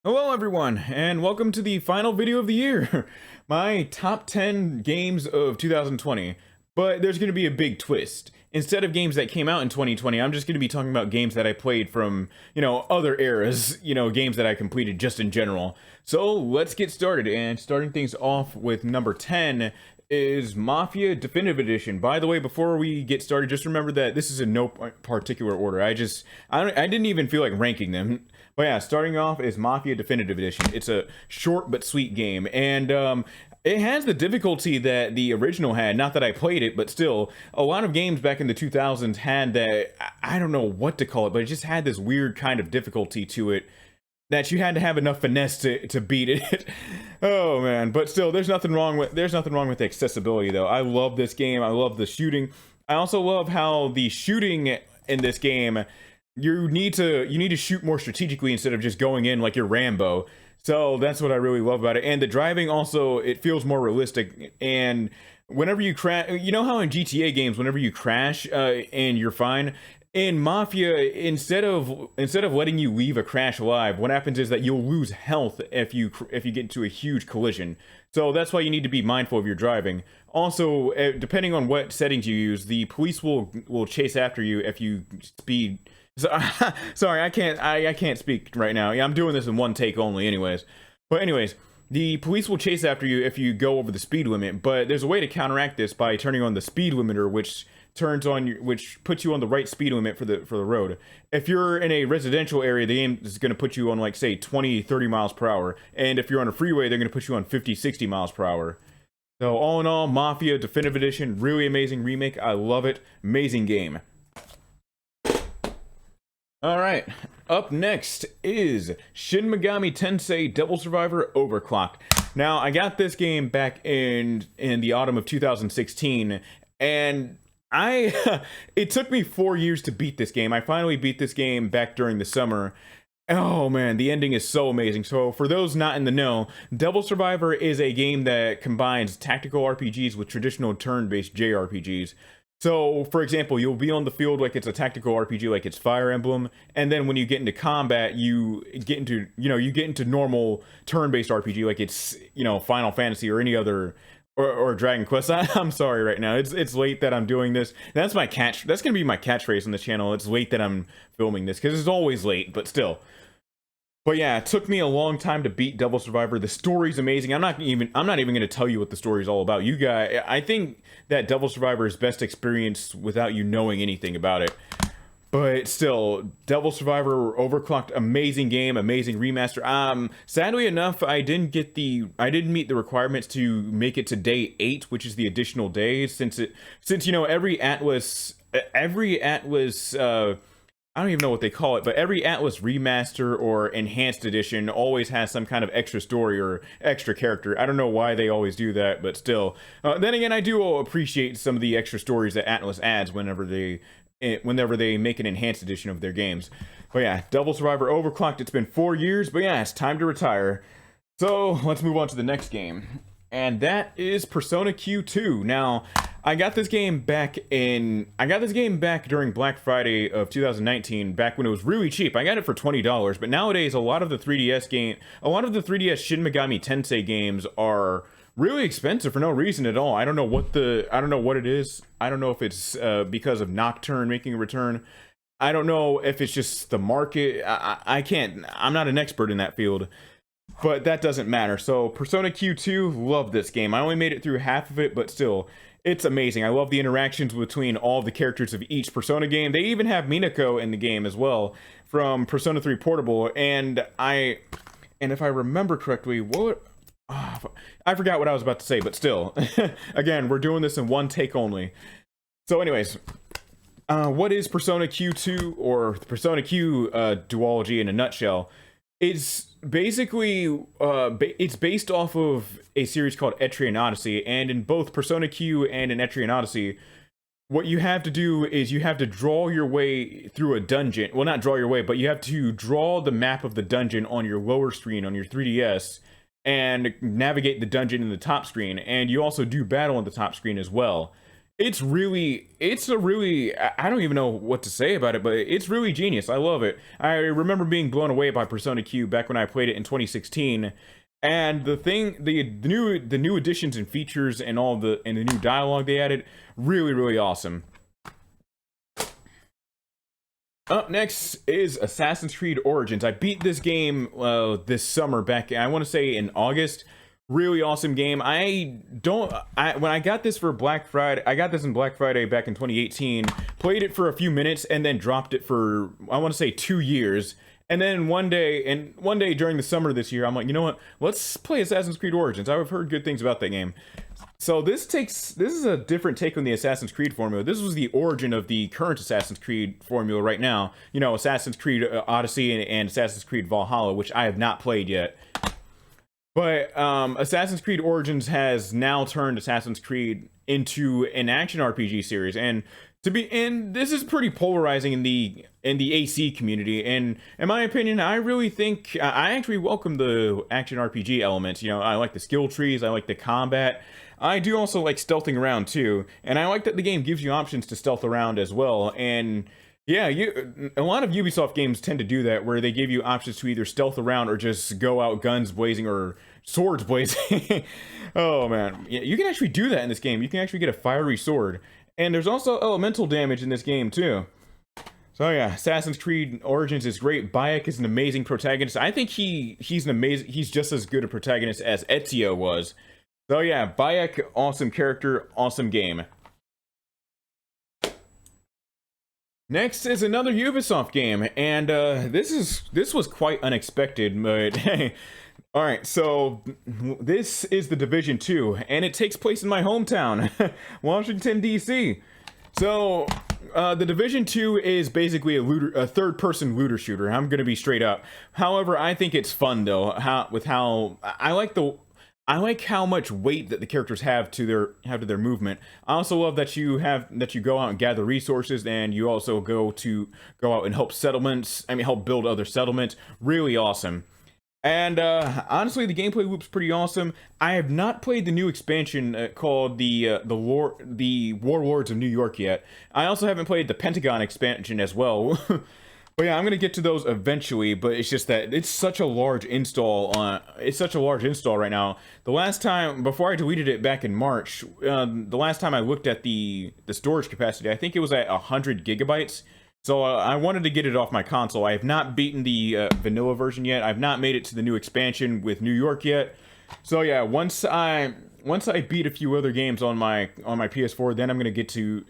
Hello everyone, and welcome to the final video of the year, my top 10 games of 2020. But there's going to be a big twist. Instead of games that came out in 2020, I'm just going to be talking about games that I played from, other eras, games that I completed just in general. So let's get started, and starting things off with number 10 is Mafia Definitive Edition. By the way, before we get started, just remember that this is in no particular order. I didn't even feel like ranking them. But yeah, starting off is Mafia Definitive Edition. It's a short but sweet game, and it has the difficulty that the original had. Not that I played it, but still, a lot of games back in the 2000s had that, I don't know what to call it, but it just had this weird kind of difficulty to it that you had to have enough finesse to beat it. Oh man, but still, there's nothing wrong with the accessibility though. I love this game. I love the shooting. I also love how the shooting in this game, you need to shoot more strategically instead of just going in like you're Rambo. So that's what I really love about it. And the driving also, it feels more realistic. And whenever you crash, you know how in GTA games, whenever you crash and you're fine, in Mafia, instead of letting you leave a crash alive, what happens is that you'll lose health if you get into a huge collision. So that's why you need to be mindful of your driving. Also, depending on what settings you use, the police will chase after you if you speed. So, sorry, I can't speak right now. Yeah, I'm doing this in one take only, anyways. But anyways, the police will chase after you if you go over the speed limit. But there's a way to counteract this by turning on the speed limiter, which puts you on the right speed limit for the road. If you're in a residential area, the game is going to put you on like say 20-30 miles per hour, and if you're on a freeway, they're going to put you on 50-60 miles per hour. So all in all, Mafia Definitive Edition, really amazing remake. I love it. Amazing game. Alright, up next is Shin Megami Tensei Devil Survivor Overclocked. Now, I got this game back in the autumn of 2016, and it took me 4 years to beat this game. I finally beat this game back during the summer. Oh man, the ending is so amazing. So for those not in the know, Devil Survivor is a game that combines tactical RPGs with traditional turn-based JRPGs. So, for example, you'll be on the field like it's a tactical RPG, like it's Fire Emblem, and then when you get into combat, you get into normal turn-based RPG, like it's, Final Fantasy or any other, or Dragon Quest. I'm sorry right now. It's late that I'm doing this. That's gonna be my catchphrase on this channel. It's late that I'm filming this, because it's always late, but still. But yeah, it took me a long time to beat Devil Survivor. The story's amazing. I'm not even going to tell you what the story's all about. You guys, I think that Devil Survivor is best experienced without you knowing anything about it. But still, Devil Survivor Overclocked, amazing game, amazing remaster. Sadly enough, I didn't meet the requirements to make it to day 8, which is the additional day, since every Atlas I don't even know what they call it, but every Atlas remaster or enhanced edition always has some kind of extra story or extra character. I don't know why they always do that, but still. Then again, I do appreciate some of the extra stories that Atlas adds whenever they make an enhanced edition of their games. But yeah, Devil Survivor Overclocked, it's been 4 years, but yeah, it's time to retire. So let's move on to the next game. And that is Persona Q2. Now, I got this game back during Black Friday of 2019, back when it was really cheap. I got it for $20, but nowadays a lot of the 3DS Shin Megami Tensei games are really expensive for no reason at all. I don't know what it is. I don't know if it's because of Nocturne making a return. I don't know if it's just the market. I'm not an expert in that field. But that doesn't matter. So Persona Q2, love this game. I only made it through half of it, but still, it's amazing. I love the interactions between all the characters of each Persona game. They even have Minako in the game as well from Persona 3 Portable. And if I remember correctly, I forgot what I was about to say, but still, again, we're doing this in one take only. So anyways, what is Persona Q2, or the Persona Q duology in a nutshell? It's basically it's based off of a series called Etrian Odyssey, and in both Persona Q and in Etrian Odyssey, what you have to do is you have to draw your way through a dungeon. Well, not draw your way, but you have to draw the map of the dungeon on your lower screen on your 3DS and navigate the dungeon in the top screen, and you also do battle on the top screen as well. I don't even know what to say about it, but it's really genius. I love it. I remember being blown away by Persona Q back when I played it in 2016. And the new additions and features and the new dialogue they added, really awesome. Up next is Assassin's Creed Origins. I beat this game this summer back, I want to say in August. Really awesome game. When I got this for Black Friday, I got this in Black Friday back in 2018, played it for a few minutes and then dropped it for, I want to say 2 years. And then one day during the summer this year, I'm like, you know what? Let's play Assassin's Creed Origins. I've heard good things about that game. So this is a different take on the Assassin's Creed formula. This was the origin of the current Assassin's Creed formula right now. You know, Assassin's Creed Odyssey and Assassin's Creed Valhalla, which I have not played yet. But Assassin's Creed Origins has now turned Assassin's Creed into an action RPG series, and this is pretty polarizing in the AC community. And in my opinion, I really think I actually welcome the action RPG elements. You know, I like the skill trees, I like the combat. I do also like stealthing around too, and I like that the game gives you options to stealth around as well. And yeah, a lot of Ubisoft games tend to do that, where they give you options to either stealth around or just go out guns blazing or swords blazing. Oh man, yeah, you can actually do that in this game. You can actually get a fiery sword. And there's also elemental damage in this game too. So yeah, Assassin's Creed Origins is great. Bayek is an amazing protagonist. I think he's just as good a protagonist as Ezio was. So yeah, Bayek, awesome character, awesome game. Next is another Ubisoft game, and this was quite unexpected, but hey. Alright, so this is The Division 2, and it takes place in my hometown, Washington, D.C. So, The Division 2 is basically a third-person looter shooter. I'm gonna be straight up. However, I think it's fun, though, I like how much weight that the characters have to their movement. I also love that you go out and gather resources, and you also go out and help build other settlements. Really awesome. And honestly, the gameplay loop's pretty awesome. I have not played the new expansion called the Warlords of New York yet. I also haven't played the Pentagon expansion as well. But yeah, I'm gonna get to those eventually. But it's just that it's such a large install. It's such a large install right now. The last time, before I deleted it back in March, the last time I looked at the storage capacity, I think it was at 100 gigabytes. So I wanted to get it off my console. I have not beaten the vanilla version yet. I've not made it to the new expansion with New York yet. So yeah, once I beat a few other games on my PS4, then I'm gonna get to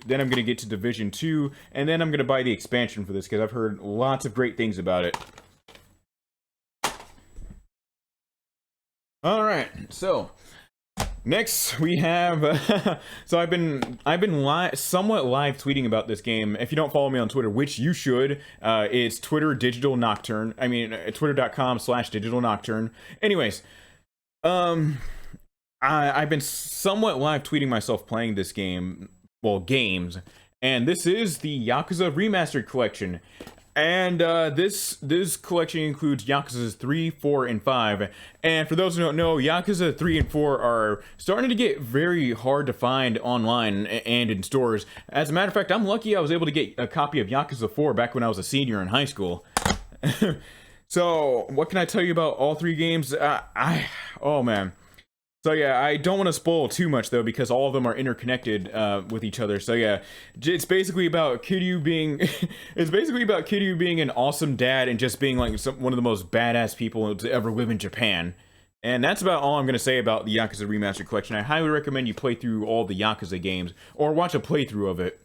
Division 2, and then I'm gonna buy the expansion for this because I've heard lots of great things about it. All right, so. Next, we have, so I've been somewhat live tweeting about this game. If you don't follow me on Twitter, which you should, it's Twitter Digital Nocturne. I mean, twitter.com/Digital Nocturne. Anyways, I've been somewhat live tweeting myself playing this game, well, games, and this is the Yakuza Remastered collection. And this collection includes Yakuza 3, 4, and 5. And for those who don't know, Yakuza 3 and 4 are starting to get very hard to find online and in stores. As a matter of fact, I'm lucky I was able to get a copy of Yakuza 4 back when I was a senior in high school. So, what can I tell you about all three games? Oh man. So yeah, I don't want to spoil too much though, because all of them are interconnected with each other. So yeah, it's basically about Kiryu being an awesome dad and just being like one of the most badass people to ever live in Japan. And that's about all I'm going to say about the Yakuza Remastered Collection. I highly recommend you play through all the Yakuza games or watch a playthrough of it.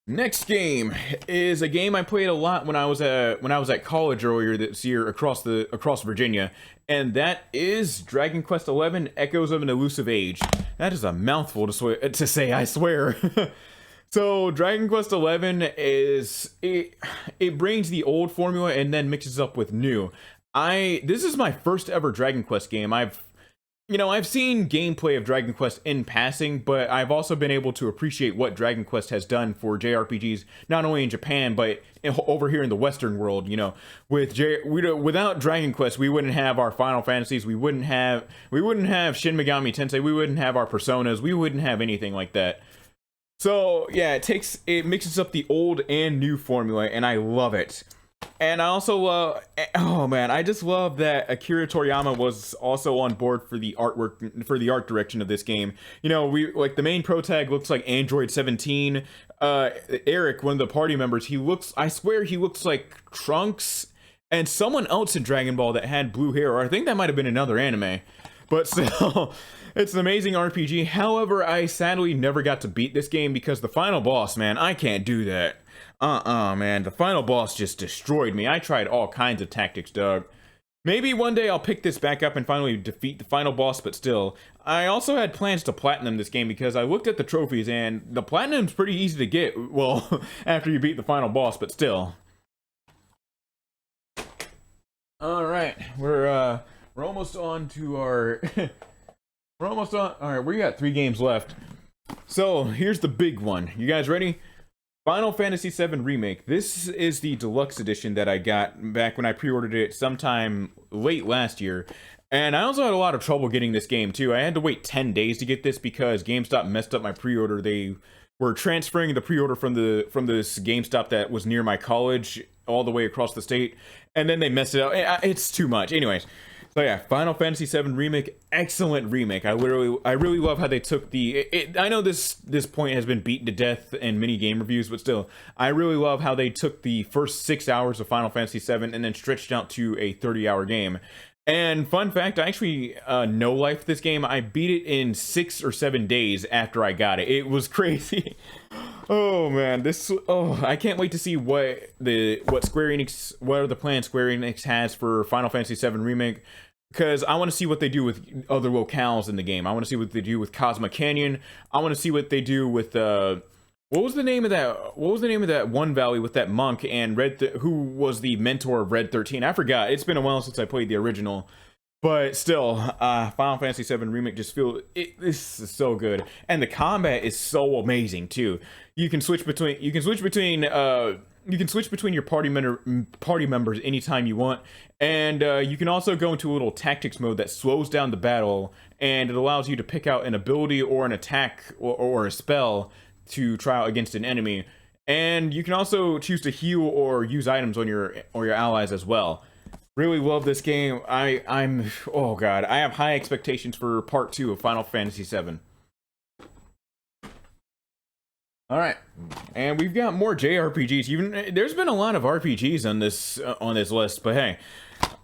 Next game is a game I played a lot when I was at college earlier this year across Virginia, and that is Dragon Quest XI: Echoes of an Elusive Age. That is a mouthful to say, I swear. So Dragon Quest XI it brings the old formula and then mixes up with new. This is my first ever Dragon Quest game. you know, I've seen gameplay of Dragon Quest in passing, but I've also been able to appreciate what Dragon Quest has done for JRPGs, not only in Japan, but over here in the Western world. You know, without Dragon Quest, we wouldn't have our Final Fantasies, we wouldn't have Shin Megami Tensei, we wouldn't have our Personas, we wouldn't have anything like that. So yeah, it mixes up the old and new formula, and I love it. And I also love, oh man, I just love that Akira Toriyama was also on board for the artwork, for the art direction of this game. You know, like the main protag looks like Android 17. Eric, one of the party members, I swear he looks like Trunks and someone else in Dragon Ball that had blue hair, or I think that might have been another anime. But still, it's an amazing RPG. However, I sadly never got to beat this game because the final boss, man, I can't do that. Man, the final boss just destroyed me. I tried all kinds of tactics, Doug. Maybe one day I'll pick this back up and finally defeat the final boss, but still. I also had plans to platinum this game because I looked at the trophies and the platinum's pretty easy to get, well, after you beat the final boss, but still. Alright, we're almost on to our... we're almost on... Alright, we got 3 games left. So, here's the big one. You guys ready? Final Fantasy VII Remake. This is the deluxe edition that I got back when I pre-ordered it sometime late last year. And I also had a lot of trouble getting this game too. I had to wait 10 days to get this because GameStop messed up my pre-order. They were transferring the pre-order from this GameStop that was near my college all the way across the state. And then they messed it up. It's too much. Anyways. So yeah, Final Fantasy VII Remake, excellent remake. I really love how they took I know this point has been beaten to death in many game reviews, but still, I really love how they took the first 6 hours of Final Fantasy VII and then stretched out to a 30-hour game. And fun fact, I actually no-lifed this game. I beat it in 6 or 7 days after I got it. It was crazy. Oh man, I can't wait to see what are the plans Square Enix has for Final Fantasy VII Remake, because I want to see what they do with other locales in the game. I want to see what they do with Cosma Canyon. I want to see what they do with what was the name of that one valley with that monk and who was the mentor of Red 13? I forgot. It's been a while since I played the original. But still, Final Fantasy VII Remake just this is so good, and the combat is so amazing too. You can switch between your party members anytime you want, and you can also go into a little tactics mode that slows down the battle, and it allows you to pick out an ability or an attack or a spell to try out against an enemy, and you can also choose to heal or use items on your allies as well. Really love this game. Oh god, I have high expectations for part 2 of Final Fantasy VII. Alright, and we've got more JRPGs. There's been a lot of RPGs on this list, but hey.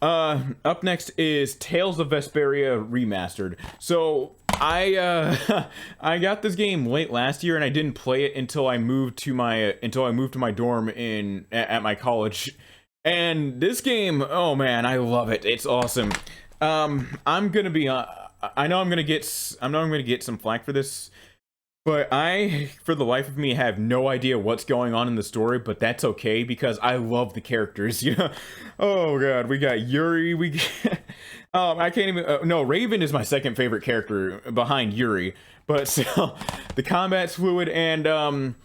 Up next is Tales of Vesperia Remastered. So, I got this game late last year and I didn't play it until I moved to my dorm at my college. And this game, oh man, I love it. It's awesome. I know I'm gonna get some flack for this, but for the life of me, have no idea what's going on in the story. But that's okay because I love the characters. You know, oh god, we got Yuri. I can't even. No, Raven is my second favorite character behind Yuri. But still, the combat's fluid, and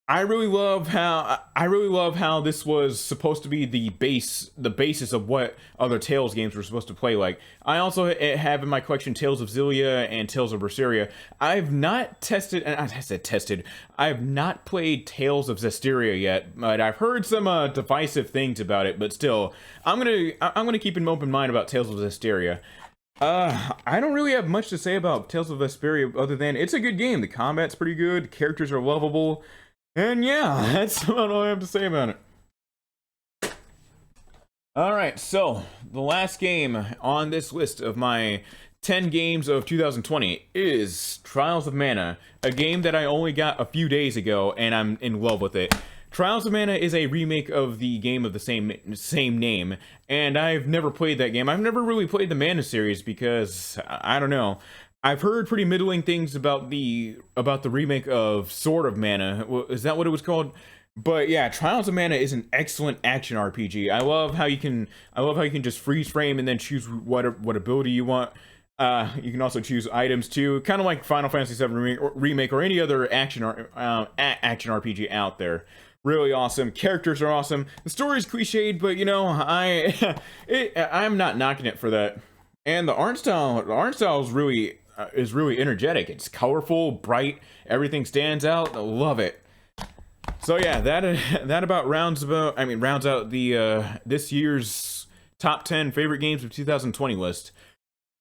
I really love how this was supposed to be the basis of what other Tales games were supposed to play like. I also have in my collection Tales of Xillia and Tales of Vesperia. I've not played Tales of Zestiria yet, but I've heard some divisive things about it. But still, I'm gonna keep an open mind about Tales of Zestiria. I don't really have much to say about Tales of Vesperia other than it's a good game. The combat's pretty good. The characters are lovable. And yeah, that's about all I have to say about it. Alright, so the last game on this list of my 10 games of 2020 is Trials of Mana, a game that I only got a few days ago, and I'm in love with it. Trials of Mana is a remake of the game of the same name, and I've never played that game. I've never really played the Mana series because, I don't know. I've heard pretty middling things about the remake of Sword of Mana. Is that what it was called? But yeah, Trials of Mana is an excellent action RPG. I love how you can just freeze frame and then choose what ability you want. You can also choose items too, kind of like Final Fantasy VII Remake or any other action RPG out there. Really awesome. Characters are awesome. The story's cliched, but you know, I'm not knocking it for that. And the art style is really energetic. It's colorful, bright. Everything stands out. I love it. So yeah, that about rounds out the this year's top 10 favorite games of 2020 list.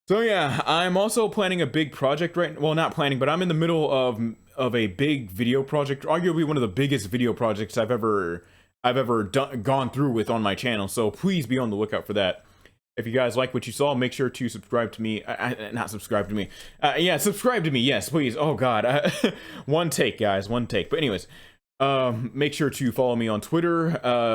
So yeah, I'm also planning a big project well, not planning, but I'm in the middle of a big video project, arguably one of the biggest video projects I've ever gone through with on my channel. So please be on the lookout for that. If you guys like what you saw, make sure to subscribe to me. Not subscribe to me. Yeah, subscribe to me. Yes, please. Oh God, one take, guys, one take. But anyways, make sure to follow me on Twitter,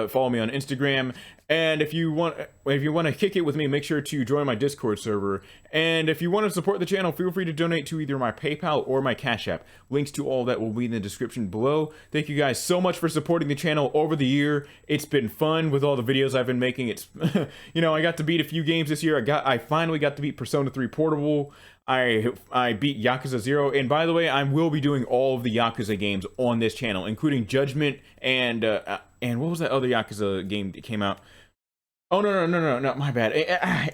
follow me on Instagram, and if you want to kick it with me, make sure to join my Discord server. And if you want to support the channel, feel free to donate to either my PayPal or my Cash App. Links to all that will be in the description below. Thank you guys so much for supporting the channel over the year. It's been fun with all the videos I've been making. It's you know, I got to beat a few games this year. I finally got to beat Persona 3 Portable. I beat Yakuza 0, and by the way, I will be doing all of the Yakuza games on this channel, including Judgment and what was that other Yakuza game that came out? Oh no, my bad.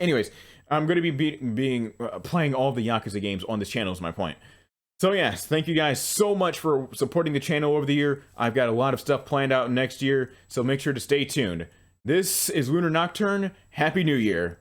Anyways, I'm going to be playing all the Yakuza games on this channel is my point. So yes, thank you guys so much for supporting the channel over the year. I've got a lot of stuff planned out next year, so make sure to stay tuned. This is Lunar Nocturne. Happy New Year.